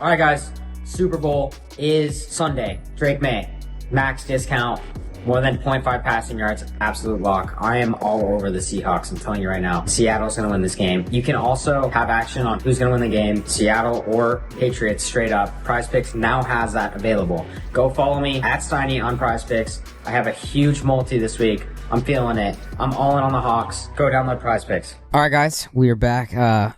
All right, guys. Super Bowl is Sunday. Drake May, max discount, more than 0.5 passing yards, absolute lock. I am all over the Seahawks. I'm telling you right now. Seattle's going to win this game. You can also have action on who's going to win the game, Seattle or Patriots, straight up. Prize Picks now has that available. Go follow me at Steiny on Prize Picks. I have a huge multi this week. I'm feeling it. I'm all in on the Hawks. Go download Prize Picks. All right, guys, we are back.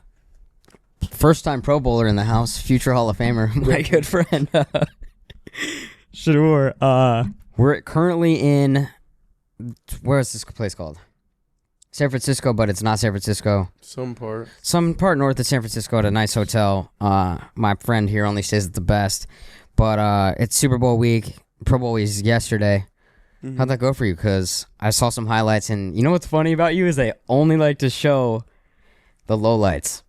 First-time Pro Bowler in the house, future Hall of Famer, my good friend Shedeur. We're currently in, where is this place called? San Francisco, but it's not San Francisco. Some part north of San Francisco at a nice hotel. My friend here only stays at the best, but it's Super Bowl week. Pro Bowl was yesterday. Mm-hmm. How'd that go for you? Because I saw some highlights, and you know what's funny about you is they only like to show the lowlights.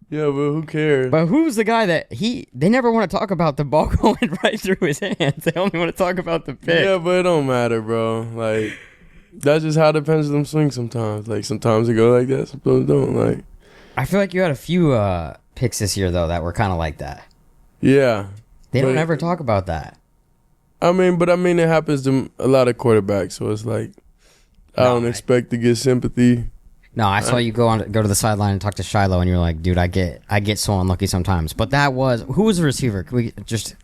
Yeah, but who cares? But who's the guy that they never want to talk about the ball going right through his hands. They only want to talk about the pick. Yeah, but it don't matter, bro. Like, that's just how the pendulum swings sometimes. Like, sometimes it go like that, sometimes it don't. Like, I feel like you had a few picks this year, though, that were kind of like that. Yeah. They don't ever talk about that. I mean, it happens to a lot of quarterbacks, so it's like, I don't expect to get sympathy. No, I saw you go to the sideline and talk to Shiloh, and you're like, dude, I get so unlucky sometimes. But who was the receiver? Can we just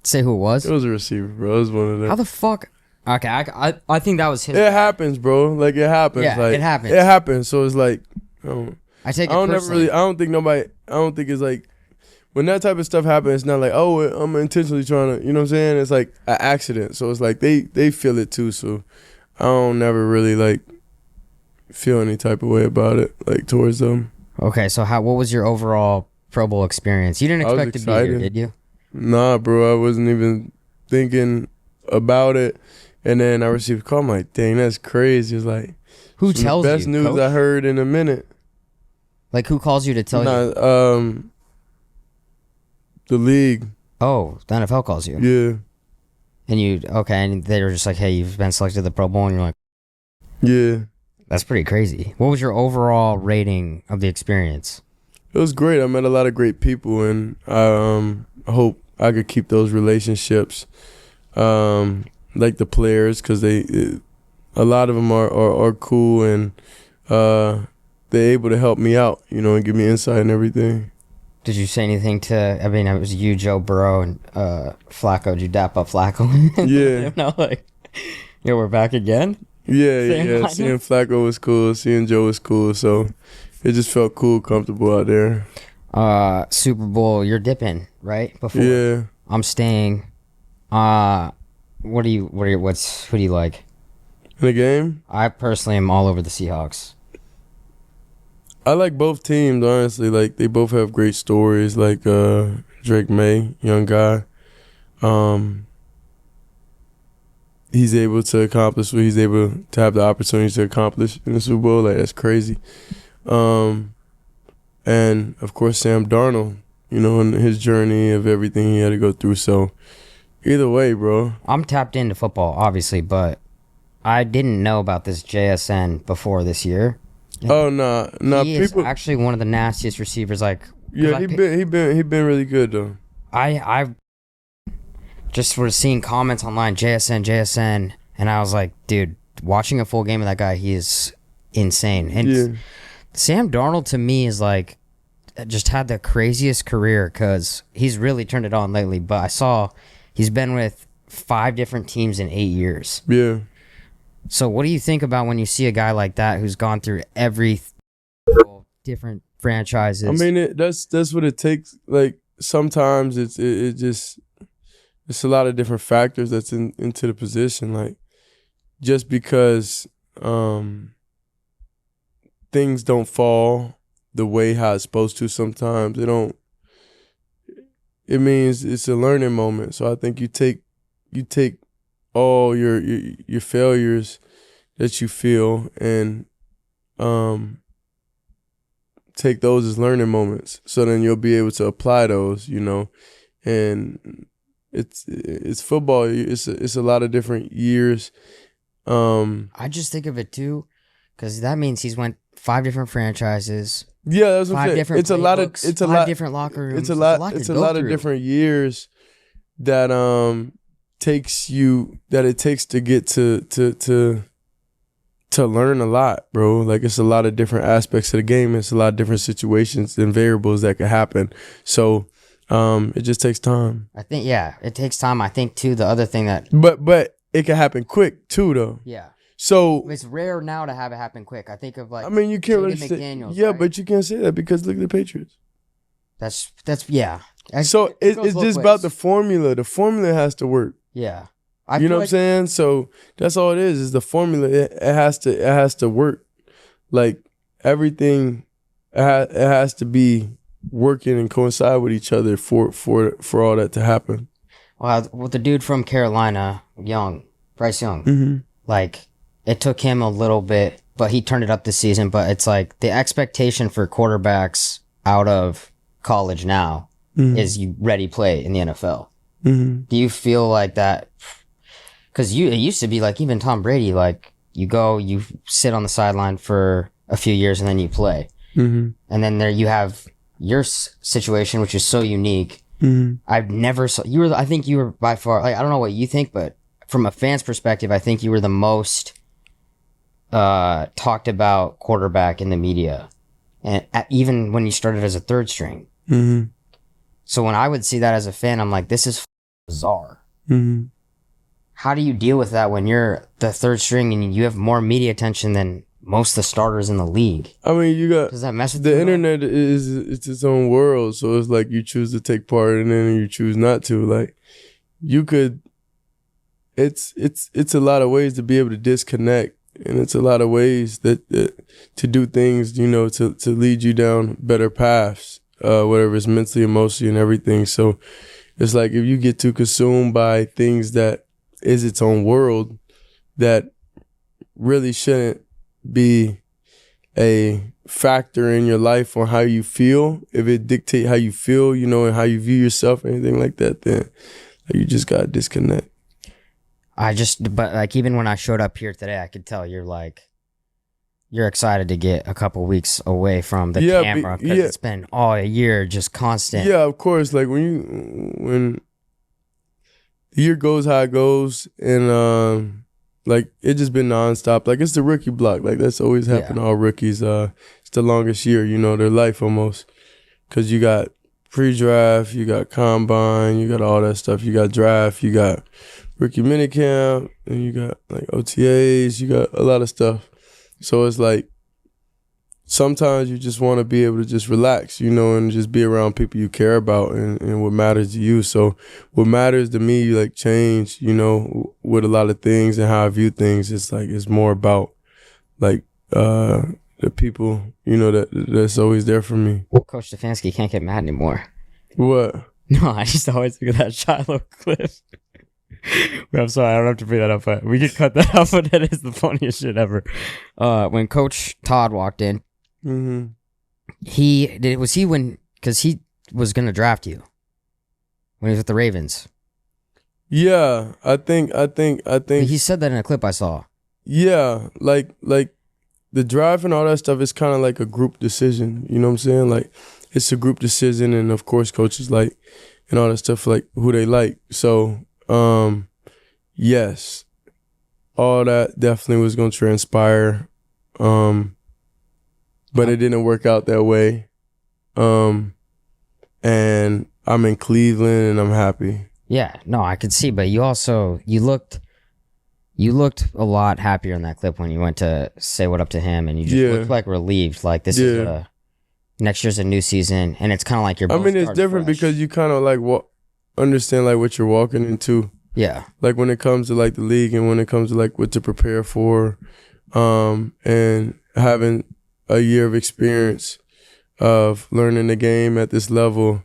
say who it was? It was a receiver, bro. It was one of them. How the fuck? Okay, I think that was his. It happens, bro. Like, it happens. Yeah, like, it happens. It happens. So it's like, I take it personally. I don't think it's like, when that type of stuff happens, it's not like, oh, I'm intentionally trying to, you know what I'm saying? It's like an accident. So it's like they feel it too. So I don't never really like feel any type of way about it, like, towards them. Okay, so what was your overall Pro Bowl experience? You didn't expect to be here, did you? Nah, bro, I wasn't even thinking about it. And then I received a call. I'm like, dang, that's crazy. It's like, who tells you? The best news Coach? I heard in a minute. Like, who calls you to tell you? The league. Oh, the NFL calls you. Yeah. And they were just like, hey, you've been selected to the Pro Bowl, and you're like, yeah. That's pretty crazy. What was your overall rating of the experience? It was great. I met a lot of great people, and I hope I could keep those relationships, like the players, because a lot of them are cool, and they're able to help me out, you know, and give me insight and everything. Did you say anything it was you, Joe Burrow, and Flacco? Did you dap up Flacco? Yeah. We're back again? Yeah. Seeing Flacco was cool. Seeing Joe was cool. So it just felt cool, comfortable out there. Super Bowl, you're dipping, right? Before. Yeah. I'm staying. Who do you like? In the game? I personally am all over the Seahawks. I like both teams, honestly. Like, they both have great stories. Like, Drake May, young guy. He's able to accomplish what he's able to have the opportunity to accomplish in the Super Bowl. Like, that's crazy. And, of course, Sam Darnold, you know, and his journey of everything he had to go through. So, either way, bro. I'm tapped into football, obviously, but I didn't know about this JSN before this year. Oh, nah. He is actually one of the nastiest receivers. Like, yeah, he been really good, though. I just was seeing comments online, JSN, and I was like, dude, watching a full game of that guy, he is insane. And Sam Darnold, to me, is like, just had the craziest career because he's really turned it on lately. But I saw he's been with 5 different teams in 8 years. Yeah. So what do you think about when you see a guy like that who's gone through every different franchises? I mean, that's what it takes. Like, sometimes it's a lot of different factors that's into the position. Like, just because things don't fall the way how it's supposed to sometimes, it means it's a learning moment. So I think you take all your failures that you feel and take those as learning moments. So then you'll be able to apply those, you know, and it's football. It's a lot of different years. I just think of it too, because that means he's went 5 different franchises, Yeah, that's what I'm Five saying. different It's a lot of. playbooks, It's a five lot. different locker rooms. It's a lot. to It's a go lot of through. different years that it takes to get to learn a lot, bro. Like, it's a lot of different aspects of the game. It's a lot of different situations and variables that could happen. So it just takes time. I think, yeah, it takes time. I think, too, the other thing that... But it can happen quick, too, though. Yeah. So... It's rare now to have it happen quick. I think of, like... I mean, you can't really Jaden say... McDaniels, Yeah, right? but you can't say that because look at the Patriots. That's yeah. So It goes it's both just about ways. the formula. The formula has to work. Yeah. You know what I'm saying? So that's all it is the formula. It has to work. Like, everything, it has to be working and coincide with each other for all that to happen. Well, with the dude from Carolina, Bryce Young, like, it took him a little bit, but he turned it up this season. But it's like the expectation for quarterbacks out of college now is you ready play in the NFL. Do you feel like that? Because it used to be like even Tom Brady, like you sit on the sideline for a few years and then you play. And then there you have your situation, which is so unique. I've never saw I think you were by far, like, I don't know what you think, but from a fan's perspective, I think you were the most talked about quarterback in the media, and even when you started as a third string. So when I would see that as a fan, I'm like, this is bizarre. How do you deal with that when you're the third string and you have more media attention than most of the starters in the league? I mean, you got... Does that mess with you? The internet it's its own world, so it's like you choose to take part and then you choose not to. Like, you could... It's a lot of ways to be able to disconnect, and it's a lot of ways that to do things, you know, to lead you down better paths, whatever it's mentally, emotionally, and everything. So it's like if you get too consumed by things that is its own world that really shouldn't be a factor in your life on how you feel, if it dictate how you feel, you know, and how you view yourself, anything like that, then you just gotta disconnect. But like, even when I showed up here today, I could tell you're excited to get a couple weeks away from the camera, because it's been all a year just constant. Yeah, of course. Like, when the year goes how it goes, and like, it just been nonstop. Like, it's the rookie block. Like, that's always happened to all rookies. It's the longest year, you know, their life almost, because you got pre-draft, you got combine, you got all that stuff. You got draft, you got rookie minicamp, and you got like OTAs, you got a lot of stuff. So it's like, sometimes you just want to be able to just relax, you know, and just be around people you care about and what matters to you. So what matters to me, like, change, you know, with a lot of things and how I view things. It's like, it's more about like the people, you know, that's always there for me. Coach Stefanski can't get mad anymore. What? No, I just always think of that Shiloh clip. I'm sorry, I don't have to bring that up, but we could cut that out, but that is the funniest shit ever. When Coach Todd walked in, because he was gonna draft you when he was with the Ravens. Yeah, I think He said that in a clip I saw. Yeah, like the drive and all that stuff is kind of like a group decision. You know what I'm saying? Like, it's a group decision, and of course, coaches like and all that stuff, like who they like. So, yes, all that definitely was going to transpire, but it didn't work out that way. And I'm in Cleveland, and I'm happy. Yeah, no, I could see, but you looked a lot happier in that clip when you went to say what up to him, and you just looked like relieved. Like, this is next year's a new season, and it's kind of like you're both it's different fresh. Because you kind of like understand like what you're walking into. Yeah. Like, when it comes to like the league, and when it comes to like what to prepare for, and having a year of experience of learning the game at this level,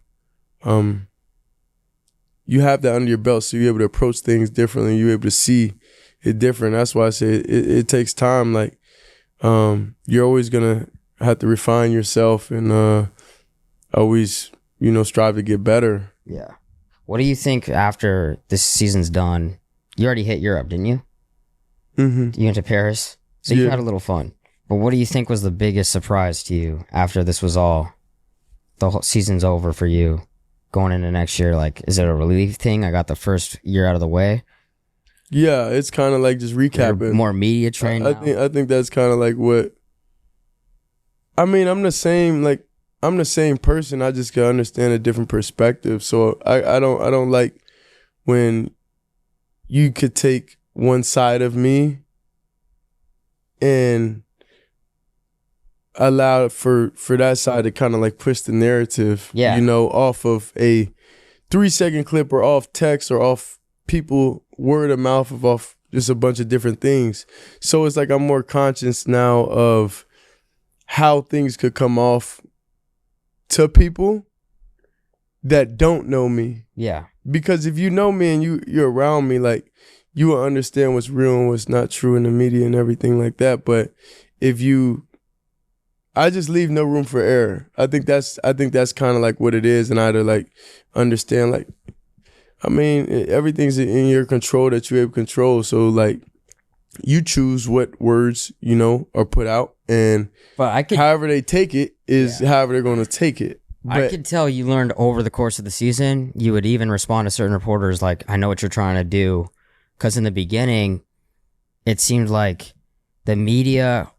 you have that under your belt, so you're able to approach things differently. You're able to see it different. That's why I say it takes time. Like, you're always gonna have to refine yourself and always, you know, strive to get better. Yeah. What do you think after this season's done? You already hit Europe, didn't you? You went to Paris, so you had a little fun. But what do you think was the biggest surprise to you after this was all, the whole season's over for you, going into next year? Like, is it a relief thing? I got the first year out of the way. Yeah, it's kind of like just recapping. You're more media trained. I think that's kind of like what. I mean, I'm the same person. I just can understand a different perspective. So I don't like when you could take one side of me and allow for that side to kind of like push the narrative, Yeah. Off of a 3-second clip or off text or off people word of mouth of off just a bunch of different things. So it's like I'm more conscious now of how things could come off to people that don't know me. Yeah. Because if you know me and you're around me, like, you will understand what's real and what's not true in the media and everything like that. But I just leave no room for error. I think that's kind of like what it is, and I had to like understand, like, I mean, everything's in your control that you're able to control. So like, you choose what words are put out, and however they take it is however they're going to take it. But I could tell you learned over the course of the season. You would even respond to certain reporters like, I know what you're trying to do. Because in the beginning, it seemed like the media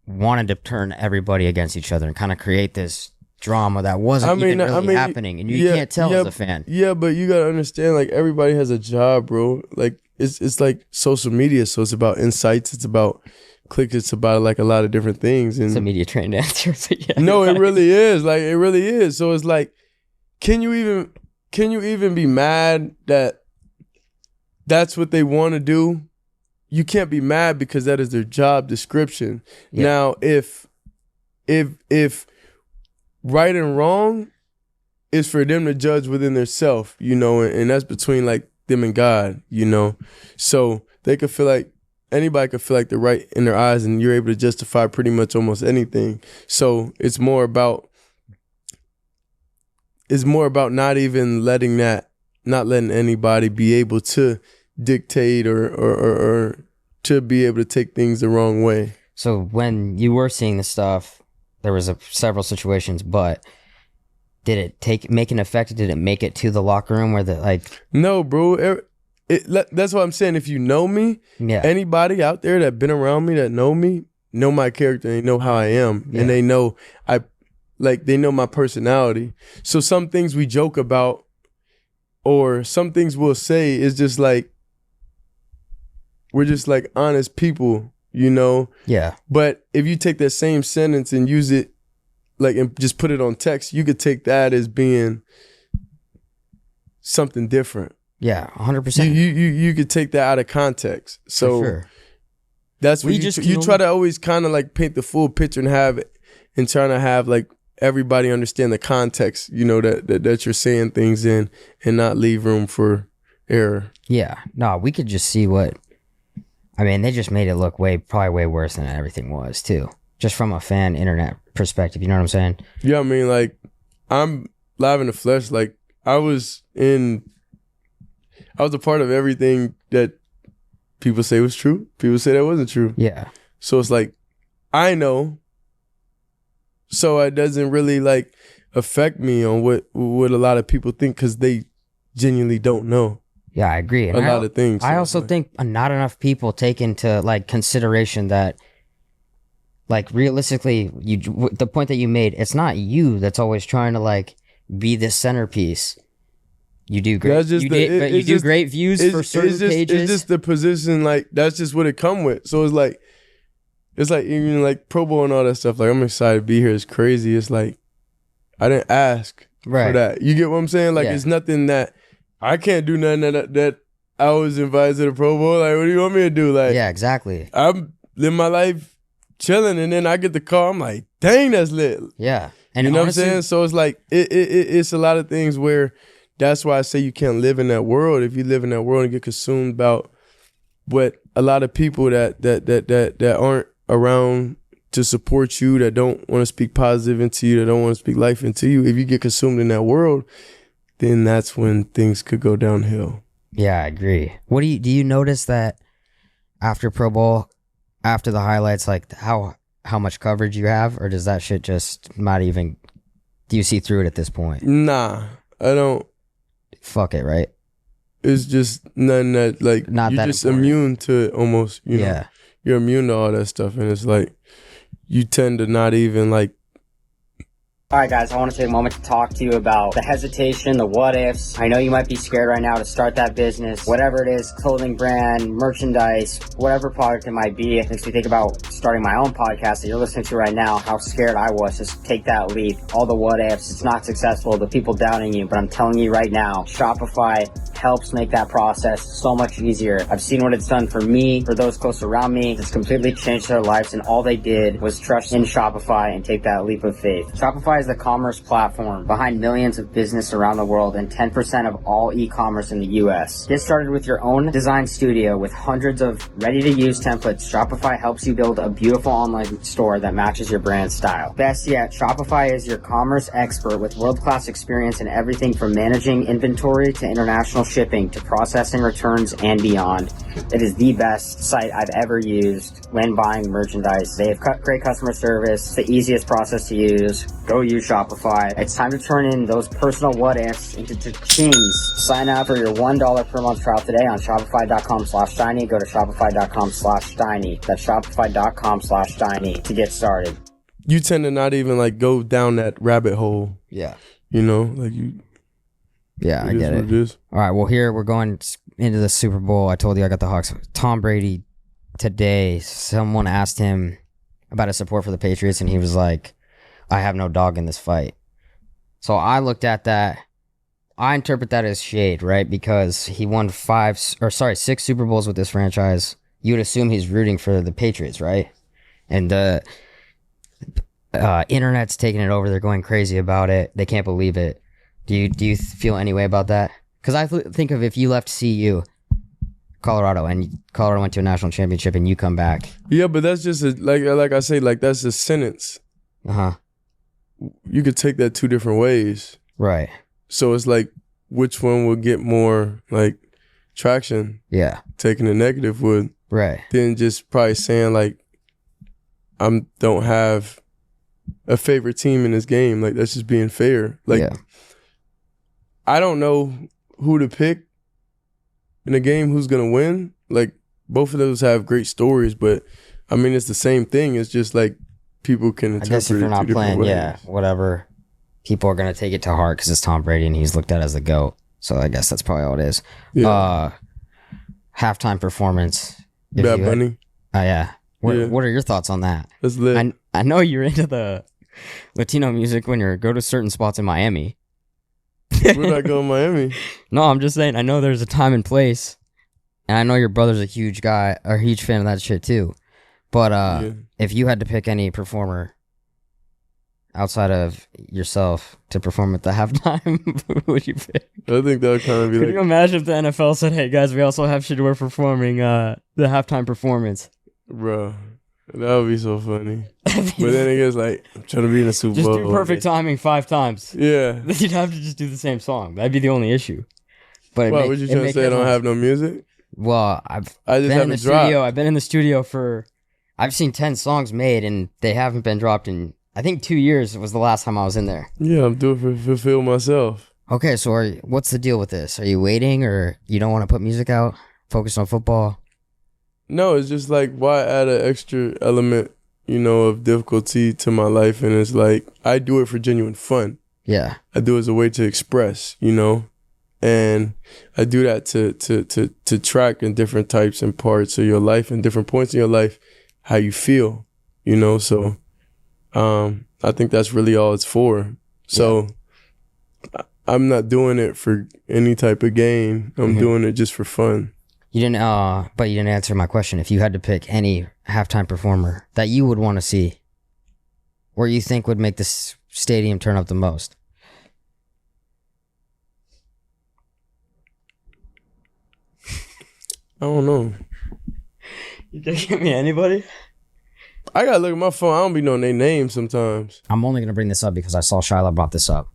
wanted to turn everybody against each other and kind of create this drama that wasn't even really happening. And you can't tell as a fan. Yeah, but you got to understand, like, everybody has a job, bro. Like, it's like social media. So it's about insights. It's about clicks. It's about like a lot of different things. And it's a media trained answer. So yeah, no, it really is. Like, it really is. So it's like, can you even be mad that that's what they want to do? You can't be mad because that is their job description. Yeah. Now, if right and wrong is for them to judge within themselves, and that's between like them and God, So they could feel like, anybody could feel like they're right in their eyes, and you're able to justify pretty much almost anything. So it's more about not letting anybody be able to dictate or to be able to take things the wrong way. So when you were seeing the stuff, there was several situations, but did it make an effect? Did it make it to the locker room where No, bro. That's what I'm saying. If you know me, anybody out there that been around me that know me, know my character, and they know how I am, and they know they know my personality. So some things we joke about, or some things we'll say is just like, we're just like honest people, Yeah. But if you take that same sentence and use it, like, and just put it on text, you could take that as being something different. Yeah, 100%. You could take that out of context. So sure. That's what you try to always kind of like paint the full picture and trying to have like everybody understand the context, that you're saying things in, and not leave room for error. Yeah. No, we could just see they just made it look probably way worse than everything was too. Just from a fan internet perspective, you know what I'm saying? Yeah, I mean, like, I'm live in the flesh. Like, I was a part of everything that people say was true. People say that wasn't true. Yeah. So it's like, I know. So it doesn't really like affect me on what a lot of people think, because they genuinely don't know. Yeah, I agree. And a lot of things. I also think not enough people take into like consideration that, like, realistically, the point that you made, it's not you that's always trying to like be the centerpiece. You do great. You do great views for certain pages. It's just the position. Like, that's just what it come with. So it's like even like Pro Bowl and all that stuff. Like, I'm excited to be here. It's crazy. It's like, I didn't ask for that. You get what I'm saying? Like, it's nothing that I can't do nothing that I was invited to the Pro Bowl. Like, what do you want me to do? Like, yeah, exactly. I'm living my life chilling, and then I get the call. I'm like, dang, that's lit. Yeah. And you know honestly, what I'm saying? So it's like, it's a lot of things where, that's why I say you can't live in that world. If you live in that world and get consumed about what a lot of people that aren't around to support you, that don't want to speak positive into you, that don't want to speak life into you, if you get consumed in that world, then that's when things could go downhill. Yeah, I agree. Do you notice that after Pro Bowl, after the highlights, like how much coverage you have, or does that shit just not even? Do you see through it at this point? Nah, I don't. Fuck it, right? It's just nothing that like Not you're that just important. immune to it almost. You know, Yeah. you're immune to all that stuff, and it's like you tend to not even like. All right, guys, I want to take a moment to talk to you about the hesitation, the what ifs. I know you might be scared right now to start that business, whatever it is, clothing brand, merchandise, whatever product it might be. It makes me think about starting my own podcast that you're listening to right now, how scared I was. Just take that leap. All the what ifs, it's not successful, the people doubting you, but I'm telling you right now, Shopify helps make that process so much easier. I've seen what it's done for me, for those close around me. It's completely changed their lives, and all they did was trust in Shopify and take that leap of faith. Shopify is the commerce platform behind millions of business around the world and 10% of all e-commerce in the US. Get started with your own design studio with hundreds of ready-to-use templates. Shopify helps you build a beautiful online store that matches your brand style. Best yet, Shopify is your commerce expert with world-class experience in everything from managing inventory to international shipping to processing returns and beyond. It is the best site I've ever used when buying merchandise. They have great customer service. It's the easiest process to use. Go use Shopify. It's time to turn in those personal what ifs into chings. Sign up for your $1 per month trial today on Shopify.com/Steiny. Go to Shopify.com/Steiny. That's Shopify.com/Steiny to get started. You tend to not even like go down that rabbit hole. Yeah. You know, like you. Yeah, I get it. Is. All right, well, here we're going into the Super Bowl. I told you I got the Hawks. Tom Brady today, someone asked him about his support for the Patriots, and he was like, I have no dog in this fight. So I looked at that. I interpret that as shade, right? Because he won 6 Super Bowls with this franchise. You would assume he's rooting for the Patriots, right? And the internet's taking it over. They're going crazy about it. They can't believe it. Do you feel any way about that? Because I think of if you left CU, Colorado, and Colorado went to a national championship, and you come back. Yeah, but that's just like I say, like that's a sentence. You could take that two different ways. Right. So it's like, which one would get more like traction? Yeah. Taking the negative would. Right. Than just probably saying like, don't have a favorite team in this game. Like that's just being fair. Like. Yeah. I don't know who to pick in a game, who's going to win. Like, both of those have great stories, but, I mean, it's the same thing. It's just, like, people can interpret it. I guess if you're not playing, ways. whatever, people are going to take it to heart because it's Tom Brady and he's looked at as the GOAT. So I guess that's probably all it is. Yeah. Halftime performance. Bad Bunny. Oh, yeah. What are your thoughts on that? That's lit. I know you're into the Latino music when you go to certain spots in Miami. Where'd I go in Miami? No, I'm just saying, I know there's a time and place, and I know your brother's a huge fan of that shit too. But if you had to pick any performer outside of yourself to perform at the halftime, who would you pick? I think that would kind of be Could you imagine if the NFL said, hey guys, we also have Shedeur performing the halftime performance? Bro, that would be so funny. But then it gets like, I'm trying to be in a Super Bowl. Just do perfect timing 5 times. Yeah. You'd have to just do the same song. That'd be the only issue. But What you trying to say? I don't have no music? Well, I just been in haven't the dropped. studio. I've been in the studio I've seen 10 songs made, and they haven't been dropped in, I think 2 years was the last time I was in there. Yeah, I'm doing it to fulfill myself. Okay, so what's the deal with this? Are you waiting, or you don't want to put music out? Focus on football? No, it's just like, why add an extra element, of difficulty to my life? And it's like, I do it for genuine fun. Yeah. I do it as a way to express, and I do that to track in different types and parts of your life and different points in your life, how you feel, so I think that's really all it's for. So I'm not doing it for any type of gain. I'm doing it just for fun. You didn't but you didn't answer my question. If you had to pick any halftime performer that you would want to see, or you think would make this stadium turn up the most? I don't know. You can't give me anybody? I gotta look at my phone. I don't be knowing their names sometimes. I'm only gonna bring this up because I saw Shiloh brought this up.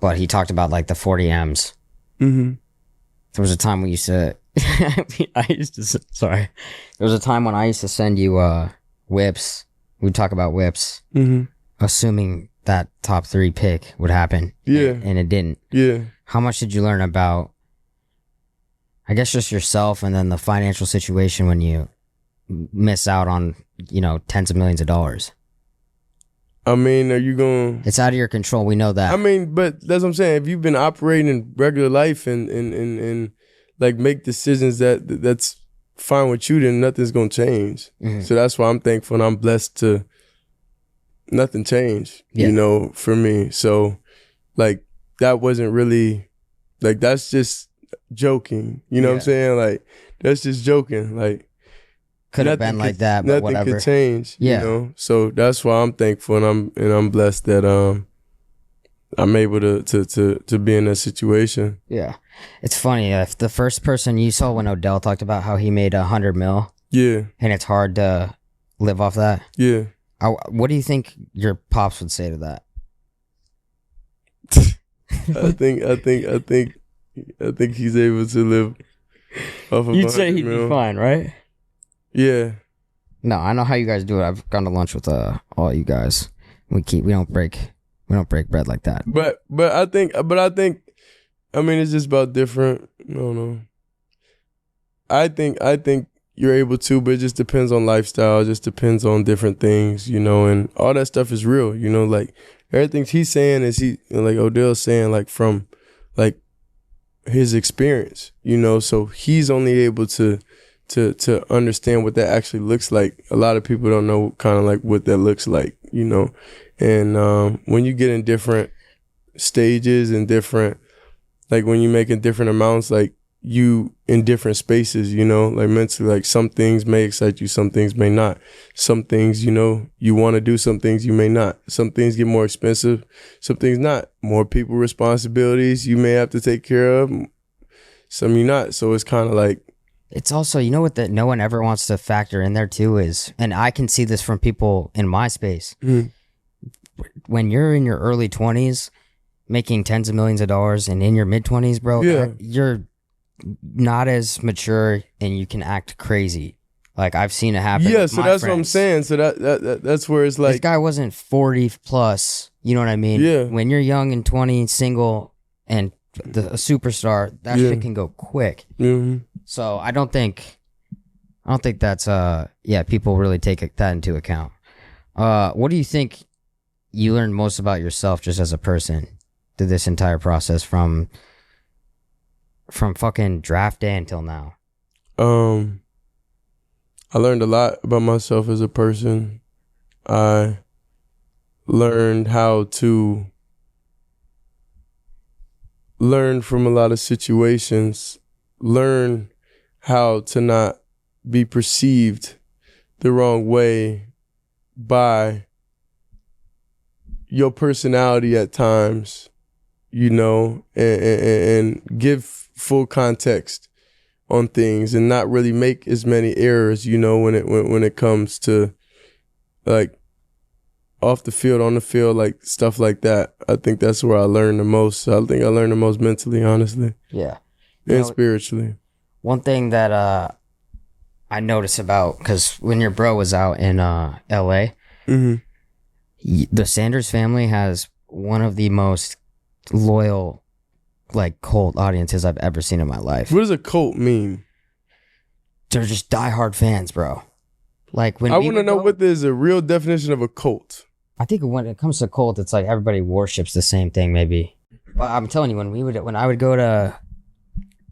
But he talked about like the 40 M's. Mm-hmm. There was a time we used to I used to. Sorry, there was a time when I used to send you whips. We'd talk about whips, assuming that top 3 pick would happen. Yeah, and it didn't. Yeah. How much did you learn about, I guess, just yourself and then the financial situation when you miss out on, tens of millions of dollars? I mean, are you going? It's out of your control. We know that. I mean, but that's what I'm saying. If you've been operating in regular life and like make decisions that's fine with you, then nothing's gonna change. So that's why I'm thankful and I'm blessed to nothing changed. For me. So like that wasn't really like that's just joking. You know what I'm saying? Like that's just joking. Like could have been like that, but nothing whatever. could change. Yeah. So that's why I'm thankful and I'm blessed that I'm able to be in that situation. Yeah. It's funny. If the first person you saw when Odell talked about how he made $100 million. Yeah. And it's hard to live off that. Yeah. What do you think your pops would say to that? I think he's able to live off of You'd say he'd $100 be fine, right? Yeah. No, I know how you guys do it. I've gone to lunch with all you guys. We don't break bread like that. But I think I mean it's just about different. I don't know. I think you're able to, but it just depends on lifestyle. It just depends on different things, and all that stuff is real. Like everything he's saying is like Odell's saying, like from like his experience. So he's only able to understand what that actually looks like. A lot of people don't know kind of like what that looks like, And when you get in different stages and different, like when you're making different amounts, like you in different spaces, like mentally, like some things may excite you, some things may not. Some things, you want to do, some things you may not. Some things get more expensive, some things not. More people responsibilities you may have to take care of, some you not. So it's kind of like, it's also, what that no one ever wants to factor in there too is, and I can see this from people in my space, when you're in your early 20s, making tens of millions of dollars and in your mid 20s, bro, you're not as mature and you can act crazy. Like I've seen it happen. Yeah, with so my that's friends. what I'm saying. So that's where it's like, this guy wasn't 40 plus, you know what I mean? Yeah. When you're young and 20, single and a superstar, that shit can go quick. So I don't think that's people really take that into account. What do you think you learned most about yourself just as a person through this entire process from fucking draft day until now? I learned a lot about myself as a person. I learned how to learn from a lot of situations, learn how to not be perceived the wrong way by your personality at times, and give full context on things and not really make as many errors, when it comes to like off the field, on the field, like stuff like that. I think that's where I learned the most. I think I learned the most mentally, honestly. Yeah. And spiritually. One thing that I noticed about, because when your bro was out in LA, the Sanders family has one of the most loyal, like, cult audiences I've ever seen in my life. What does a cult mean? They're just diehard fans, bro. Like when I want to know what is a real definition of a cult. I think when it comes to cult, it's like everybody worships the same thing, maybe. But I'm telling you, when I would go to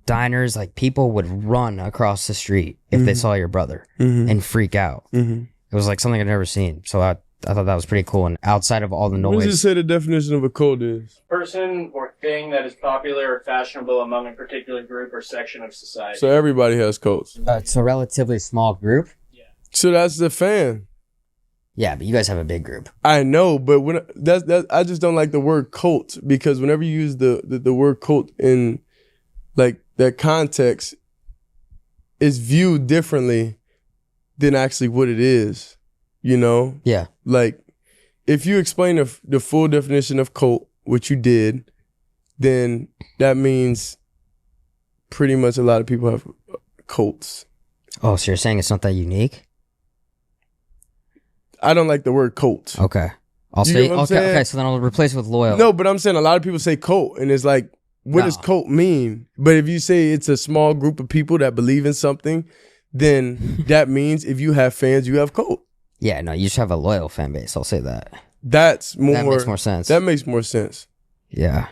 diners, like people would run across the street if they saw your brother and freak out. It was like something I'd never seen. So I thought that was pretty cool. And outside of all the noise, What does it say the definition of a cult is? Person or thing that is popular or fashionable among a particular group or section of society. So everybody has cults. it's a relatively small group. So that's the fan. Yeah, but you guys have a big group. I know, but when I just don't like the word cult, because whenever you use the word cult in like that context, is viewed differently than actually what it is. Yeah. Like if you explain the full definition of cult, which you did, then that means pretty much a lot of people have Colts. Oh, so you're saying it's not that unique? I don't like the word Colts. Okay. I'll You say get what I'm saying? okay, so then I'll replace it with loyal. No, but I'm saying a lot of people say Colt, and it's like, what does No. Colt mean? But if you say it's a small group of people that believe in something, then that means if you have fans, you have Colt. Yeah, no, you just have a loyal fan base. I'll say that. That's more. That makes more sense. That makes more sense. Yeah.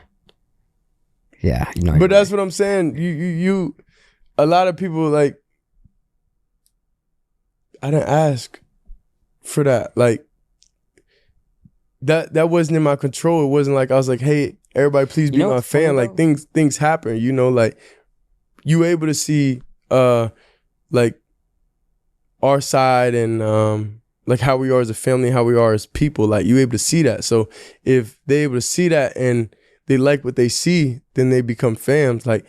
Yeah, you know. But you're that's right. what I'm saying. You. A lot of people like. I didn't ask for that. Like. That wasn't in my control. It wasn't like I was like, hey, everybody, please be You know my what's funny, fan. Like though? things happen. You know, like you able to see like our side and like how we are as a family, how we are as people. Like you able to see that. So if they able to see that and they like what they see, then they become fans. Like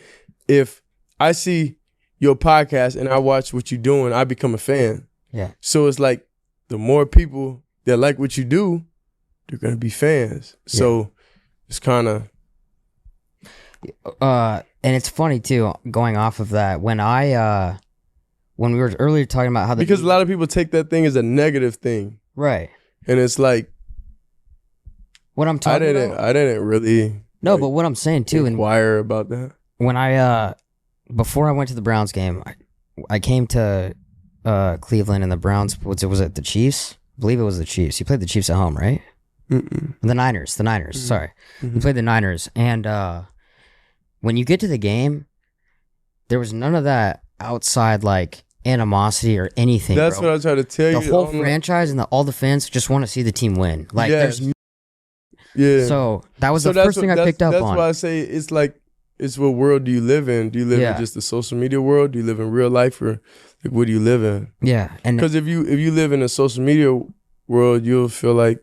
if I see your podcast and I watch what you're doing, I become a fan. Yeah. So it's like the more people that like what you do, they're gonna be fans. So it's kind of And it's funny too, going off of that, when we were earlier talking about how because a lot of people take that thing as a negative thing, right. and it's like What I'm talking about. I didn't really No, but what I'm saying too, and inquire about that. when I before I went to the Browns game, I came to Cleveland and the Browns. Was it the Chiefs? I believe it was the Chiefs. You played the Chiefs at home, right? The Niners. Sorry, you played the Niners, and when you get to the game, there was none of that outside like animosity or anything. That's bro. what I try to tell you. The whole franchise and all the fans just want to see the team win. Like Yes. there's Yeah. so that was the that's first thing what- I picked up that's on. why I say it's like, it's what world do you live in? Do you live in just the social media world? Do you live in real life, or like what do you live in? Yeah, and Because if you live in a social media world, you'll feel like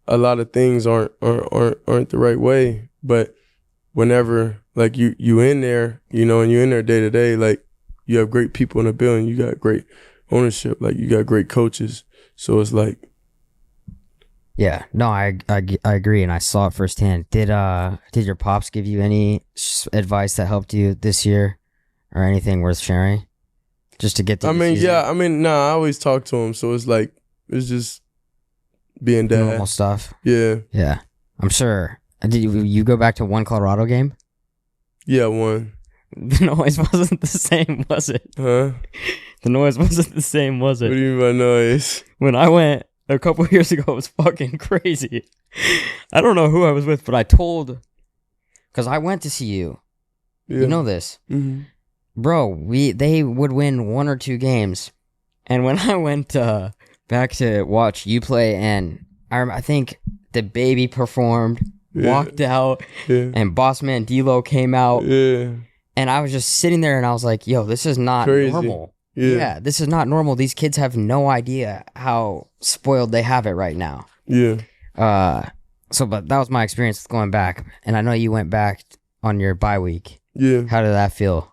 a lot of things aren't the right way. But whenever like you in there, you know, and you're in there day to day, like you have great people in the building, you got great ownership, like you got great coaches. So it's like, yeah, no, I agree, and I saw it firsthand. Did your pops give you any advice that helped you this year, or anything worth sharing, just to get to? I always talk to him, so it's like it's just being dad. Normal stuff. Yeah, I'm sure. Did you go back to one Colorado game? yeah, one. The noise wasn't the same, was it? Huh? The noise wasn't the same, was What do it? you mean by noise? When I went a couple of years ago, it was fucking crazy. I don't know who I was with, but I told, because I went to see you. Yeah. You know this. Mm-hmm. Bro, they would win one or two games, and when I went back to watch you play, and I think the baby performed, walked out, and Boss Man D-Lo came out, and I was just sitting there, and I was like, "Yo, this is not normal. Yeah, this is not normal. These kids have no idea how spoiled they have it right now." Yeah. But that was my experience with going back, and I know you went back on your bye week. Yeah. How did that feel?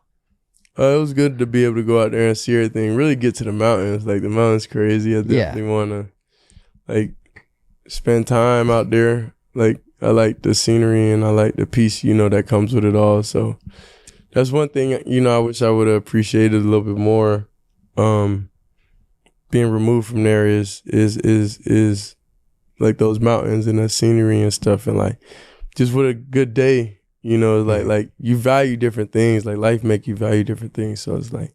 It was good to be able to go out there and see everything. Really get to the mountains. Like the mountains crazy. I definitely want to like spend time out there. Like I like the scenery and I like the peace, you know, that comes with it all. So that's one thing, you know, I wish I would have appreciated a little bit more. Being removed from there is like those mountains and the scenery and stuff, and like just what a good day. You know, like you value different things. Like life make you value different things. So it's like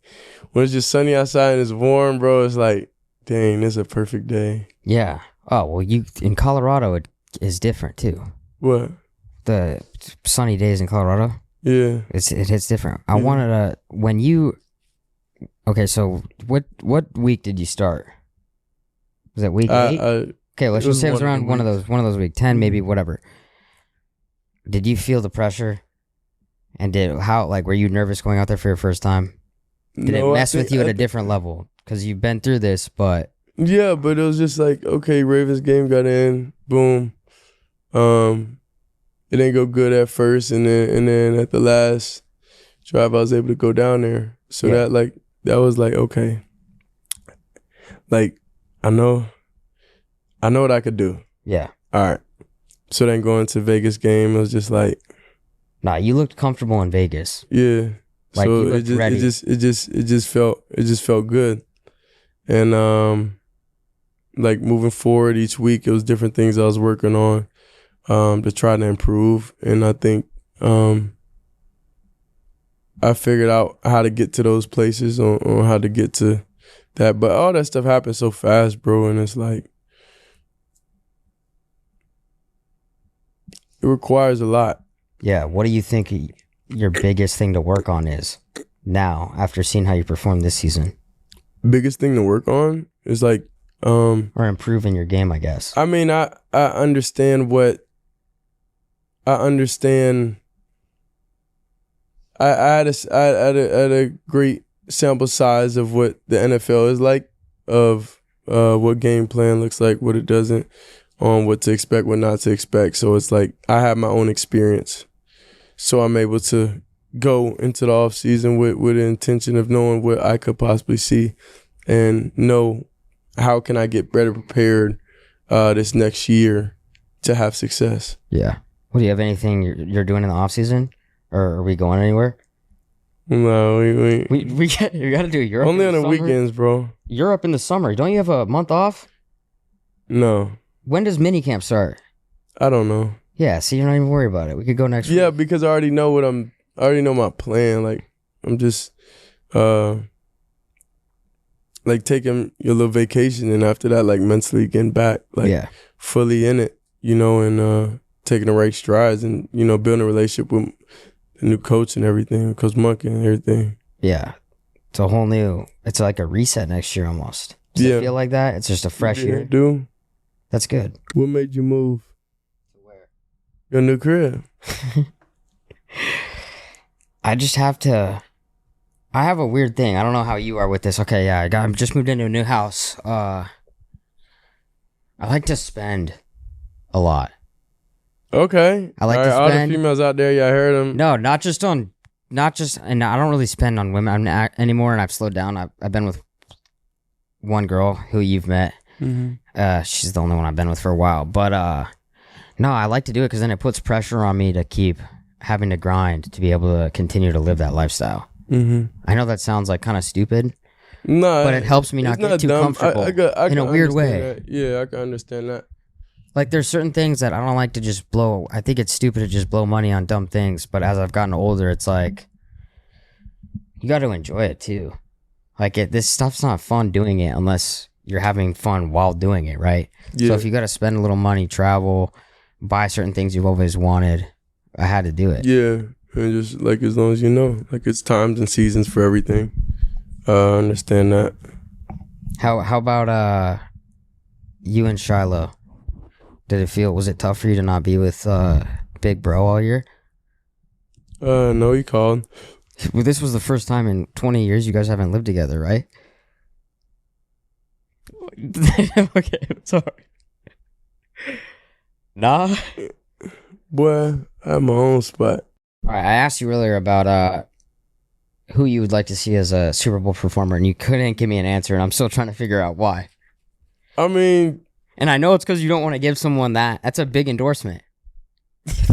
when it's just sunny outside and it's warm, bro, it's like, dang, this is a perfect day. Yeah. Oh, well, you in Colorado, it is different too. What? The sunny days in Colorado. Yeah. It's different. I wanted to, when you, okay, so what week did you start? Was that week 8? Okay, let's just say it was around one of those week 10, maybe, whatever. Did you feel the pressure? And were you nervous going out there for your first time? Did it mess with you at a different level? Because you've been through this, but. Yeah, but it was just like, okay, Ravens game got in, boom. It didn't go good at first, and then at the last drive, I was able to go down there. So that was like, okay. Like, I know what I could do. Yeah. All right. So then going to Vegas game, it was just like, nah, you looked comfortable in Vegas. yeah. Like, so you looked ready. it just felt good. And like moving forward each week, it was different things I was working on to try to improve. And I think I figured out how to get to those places on how to get to that. But all that stuff happened so fast, bro. And it's like, it requires a lot. Yeah. What do you think your biggest thing to work on is now after seeing how you performed this season? Biggest thing to work on is like, or improving your game, I guess. I mean, I understand I had a great sample size of what the NFL is like, of what game plan looks like, what it doesn't, what to expect, what not to expect. So it's like I have my own experience. So I'm able to go into the off season with the intention of knowing what I could possibly see and know how can I get better prepared this next year to have success. Yeah. Well, do you have anything you're doing in the off season, or are we going anywhere? No, we got to do Europe only in on the summer. weekends, bro. Europe in the summer. Don't you have a month off? No. When does minicamp start? I don't know. Yeah, see, you're not even worried about it. We could go next week. Yeah, because I already know I already know my plan. Like, I'm just like taking your little vacation, and after that, like mentally getting back, like fully in it, and taking the right strides, and building a relationship with the new coach and everything, Coach Monkey and everything. Yeah, it's a whole new. It's like a reset next year almost. Does it feel like that? It's just a fresh year. Dude, that's good. What made you move? To where? Your new crib. I just have to. I have a weird thing. I don't know how you are with this. Okay, yeah, I just moved into a new house. I like to spend a lot. Okay. I like to spend. All the females out there, y'all heard them. No, not just, and I don't really spend on women anymore, and I've slowed down. I've been with one girl who you've met. Mm-hmm. She's the only one I've been with for a while. But no, I like to do it because then it puts pressure on me to keep having to grind to be able to continue to live that lifestyle. Mm-hmm. I know that sounds like kind of stupid. No, but it helps me not get too comfortable I in a weird way. That. Yeah, I can understand that. Like, there's certain things that I don't like to just blow. I think it's stupid to just blow money on dumb things. But as I've gotten older, it's like, you got to enjoy it too. Like, this stuff's not fun doing it unless you're having fun while doing it, right? Yeah. So if you got to spend a little money, travel, buy certain things you've always wanted, I had to do it. Yeah, and just like, as long as you know, like, it's times and seasons for everything. I understand that. How about you and Shiloh? Was it tough for you to not be with Big Bro all year? No, he called. Well, this was the first time in 20 years you guys haven't lived together, right? Okay, sorry. Nah? Boy, I have my own spot. All right, I asked you earlier about who you would like to see as a Super Bowl performer, and you couldn't give me an answer, and I'm still trying to figure out why. I mean... And I know it's because you don't want to give someone that. That's a big endorsement.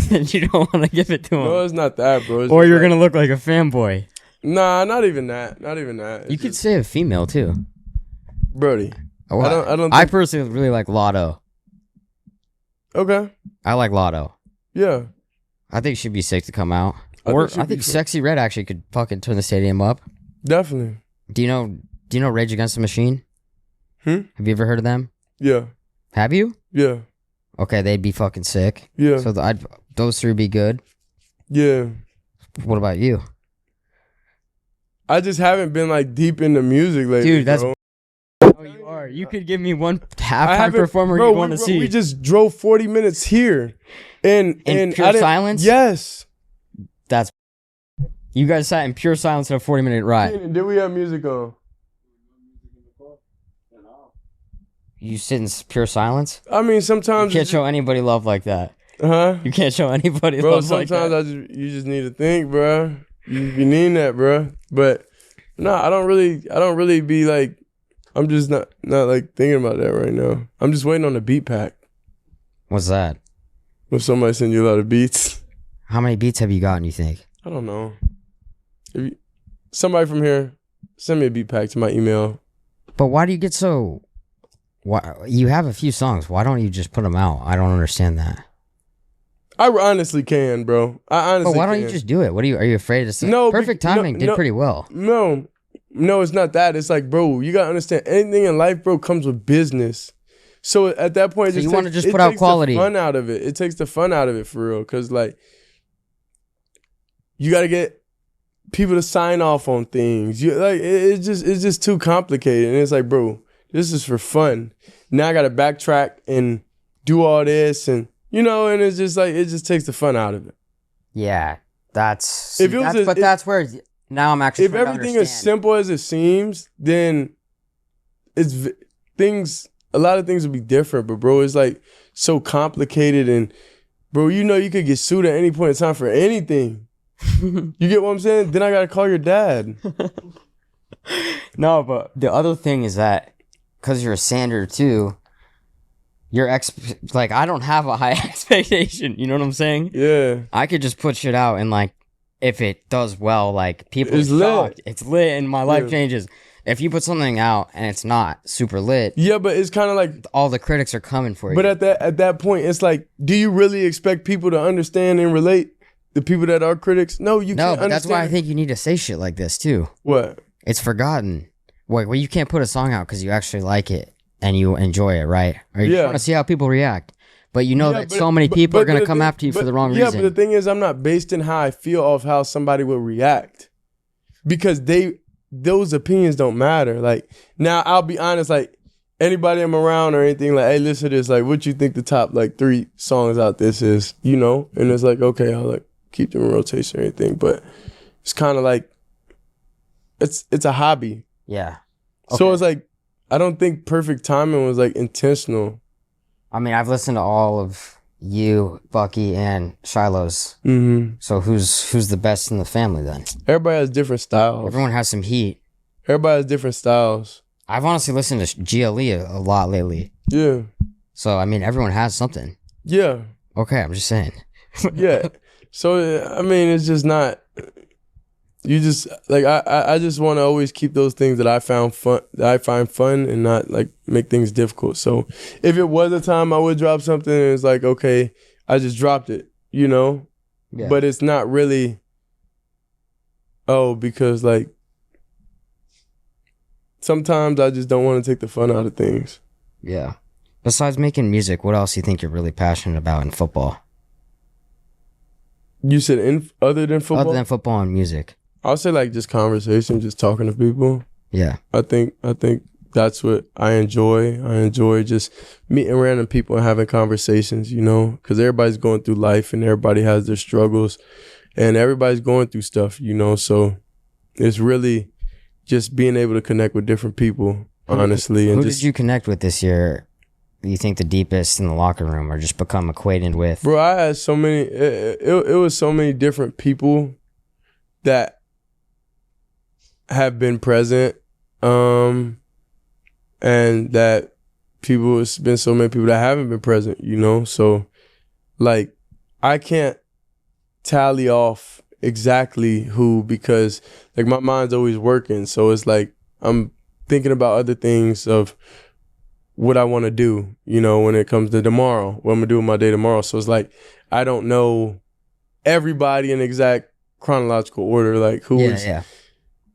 And you don't want to give it to them. No, it's not that, bro. Or you're going to look like a fanboy. Nah, not even that. Not even that. You could say a female, too. Brody. Oh, I don't. I personally really like Lotto. Okay. I like Lotto. Yeah. I think she'd be sick to come out. I think Sexy Red actually could fucking turn the stadium up. Definitely. Do you know Rage Against the Machine? Have you ever heard of them? Yeah. Have you? Yeah. Okay, they'd be fucking sick. Yeah. So those three would be good. Yeah. What about you? I just haven't been like deep into music lately. Dude, that's. Bro. Oh, you are. You could give me one halftime performer you want to see. We just drove 40 minutes here, and pure silence. Yes. That's. You guys sat in pure silence in a 40-minute ride. Did we have music on? You sit in pure silance? I mean, sometimes you can't show anybody love like that. Huh? You can't show anybody love like that. Sometimes you just need to think, bro. You need that, bro. But no, I don't really be like. I'm just not like thinking about that right now. I'm just waiting on the beat pack. What's that? When somebody send you a lot of beats. How many beats have you gotten, you think? I don't know. somebody from here, send me a beat pack to my email. But why do you get so? Why you have a few songs? Why don't you just put them out? I don't understand that. I honestly can, bro. I honestly. But why don't can. you just do it? What are you afraid to say? No, Perfect Timing did pretty well. No, it's not that. It's like, bro, you gotta understand. Anything in life, bro, comes with business. So at that point, So you want to just put out quality. It takes the fun out of it. It takes the fun out of it for real, cause like you gotta get people to sign off on things. You like it's just too complicated, and it's like, bro, this is for fun. Now I gotta backtrack and do all this, and and it's just like it just takes the fun out of it. Yeah, that's If it was that's where now I'm actually. If everything is simple as it seems, then it's things. A lot of things would be different, but bro, it's like so complicated, and bro, you could get sued at any point in time for anything. You get what I'm saying? Then I gotta call your dad. No, but the other thing is that because you're a sander too, like I don't have a high expectation. You know what I'm saying? Yeah. I could just put shit out and like if it does well, like people It's are shocked. lit. It's lit and my life changes. If you put something out and it's not super lit, yeah, but it's kind of like all the critics are coming for you. But at that point, it's like, do you really expect people to understand and relate? The people that are critics? No, you can't. No, but that's why I think you need to say shit like this too. What? It's forgotten. Well, you can't put a song out because you actually like it and you enjoy it, right? Or you want to see how people react. But that so many people are going to come after you for the wrong reason. Yeah, but the thing is, I'm not based in how I feel off how somebody will react. Because those opinions don't matter. Like, now I'll be honest, like, anybody I'm around or anything, like, hey, listen to this, like, what you think the top, like, 3 songs out this is, And it's like, okay, I'll, like, keep them in rotation or anything. But it's kind of like, it's a hobby. Yeah. Okay. So it's like, I don't think Perfect Timing was, like, intentional. I mean, I've listened to all of you, Bucky, and Shiloh's. Mm-hmm. So who's the best in the family then? Everybody has different styles. Everyone has some heat. Everybody has different styles. I've honestly listened to GLE a lot lately. Yeah. So, I mean, everyone has something. Yeah. Okay, I'm just saying. Yeah. So, I mean, it's just not... You just... Like, I just want to always keep those things that I find fun and not, like, make things difficult. So, if it was a time I would drop something and it's like, okay, I just dropped it, Yeah. But it's not really... because, like... Sometimes I just don't want to take the fun out of things. Yeah. Besides making music, what else do you think you're really passionate about in football? You said other than football? Other than football and music. I'll say like just conversation, just talking to people. Yeah. I think that's what I enjoy. I enjoy just meeting random people and having conversations, because everybody's going through life and everybody has their struggles and everybody's going through stuff, So it's really just being able to connect with different people, honestly. Who did you connect with this year? You think the deepest in the locker room or just become acquainted with? Bro, I had so many, it was so many different people that have been present, and that it's been so many people that haven't been present, So, like, I can't tally off exactly who, because, like, my mind's always working. So it's like I'm thinking about other things of what I want to do, when it comes to tomorrow, what I'm going to do with my day tomorrow. So it's like I don't know everybody in exact chronological order, like who is. Yeah.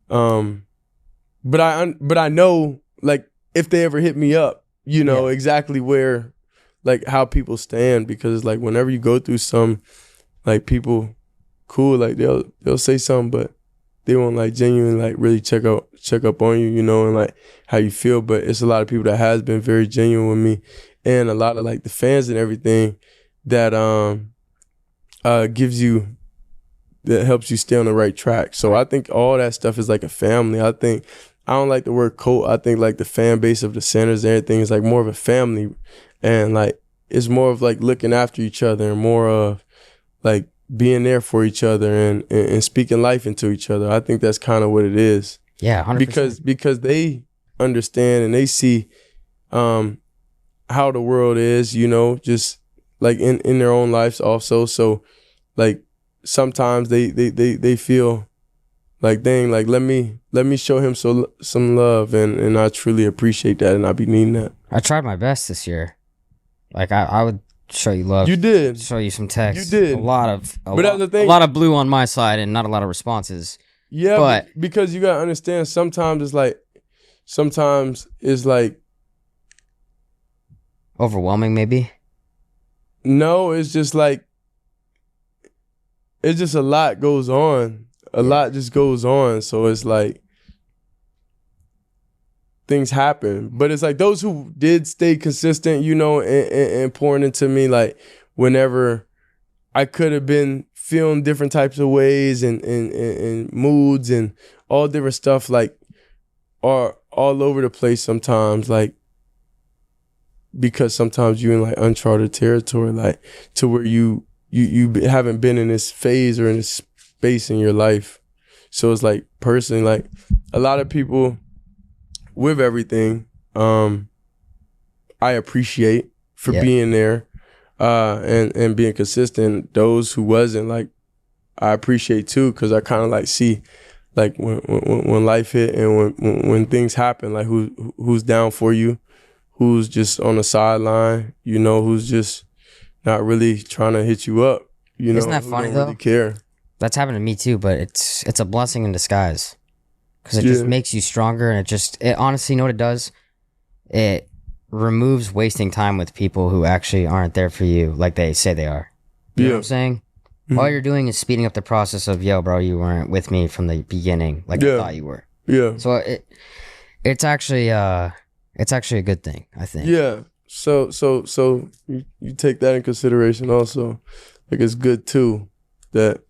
But I know, like, if they ever hit me up, exactly where, like, how people stand, because like whenever you go through some, like, people cool, like they'll say something, but they won't like genuinely like really check up on you, and like how you feel. But it's a lot of people that has been very genuine with me, and a lot of like the fans and everything that helps you stay on the right track. So I think all that stuff is like a family. I don't like the word cult. I think like the fan base of the Senators and everything is like more of a family, and like it's more of like looking after each other and more of like being there for each other and speaking life into each other. I think that's kind of what it is. Yeah, 100%. Because they understand and they see how the world is, just like in their own lives also. So like sometimes they feel Like, dang, like let me show him some love, and I truly appreciate that, and I be needing that. I tried my best this year. Like I would show you love. You did. Show you some text. You did. A lot of the thing, a lot of blue on my side and not a lot of responses. Yeah, but because you gotta understand, sometimes it's like overwhelming, maybe. No, it's just like it's just a lot goes on. A lot just goes on. So it's like things happen. But it's like those who did stay consistent, you know, and pouring into me, like whenever I could have been feeling different types of ways and moods and all different stuff, like are all over the place sometimes, like because sometimes you're in like uncharted territory, like to where you haven't been in this phase or in this space in your life. So it's like personally, like a lot of people with everything, I appreciate for being there and being consistent. Those who wasn't, like, I appreciate too, because I kind of like see like when life hit and when things happen, like who's down for you, who's just on the sideline, you know, who's just not really trying to hit you up, you know. Isn't that funny, don't though? really care. That's happened to me too, but it's a blessing in disguise because it just makes you stronger, and it honestly, you know what it does? It removes wasting time with people who actually aren't there for you like they say they are. You know what I'm saying? Mm-hmm. All you're doing is speeding up the process of, yo, bro, you weren't with me from the beginning like I thought you were. Yeah. So it's actually a good thing, I think. Yeah. So you take that in consideration also. Like, it's good too that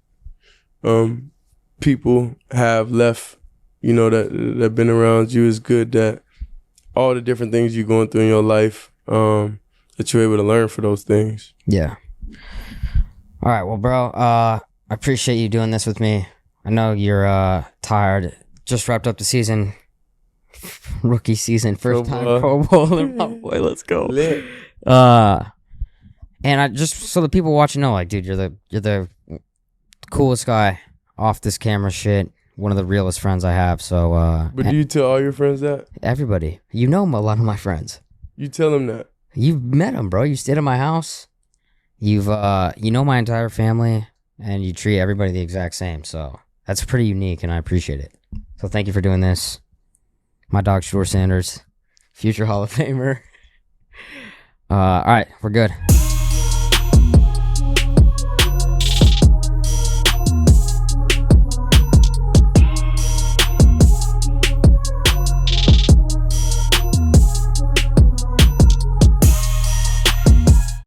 people have left, you know, that been around you. It's good that all the different things you're going through in your life, that you're able to learn for those things. Yeah. All right, well, bro, I appreciate you doing this with me. I know you're tired. Just wrapped up the season. Rookie season, first time Pro Bowler. Boy, let's go. Lit. And I just, so the people watching know, like, dude, you're the coolest guy off this camera shit. One of the realest friends I have. So, but do you tell all your friends that? Everybody, you know, a lot of my friends. You tell them that. You've met them, bro. You stayed at my house. You've, you know, my entire family, and you treat everybody the exact same. So that's pretty unique, and I appreciate it. So thank you for doing this. My dog, Shedeur Sanders, future Hall of Famer. All right, we're good.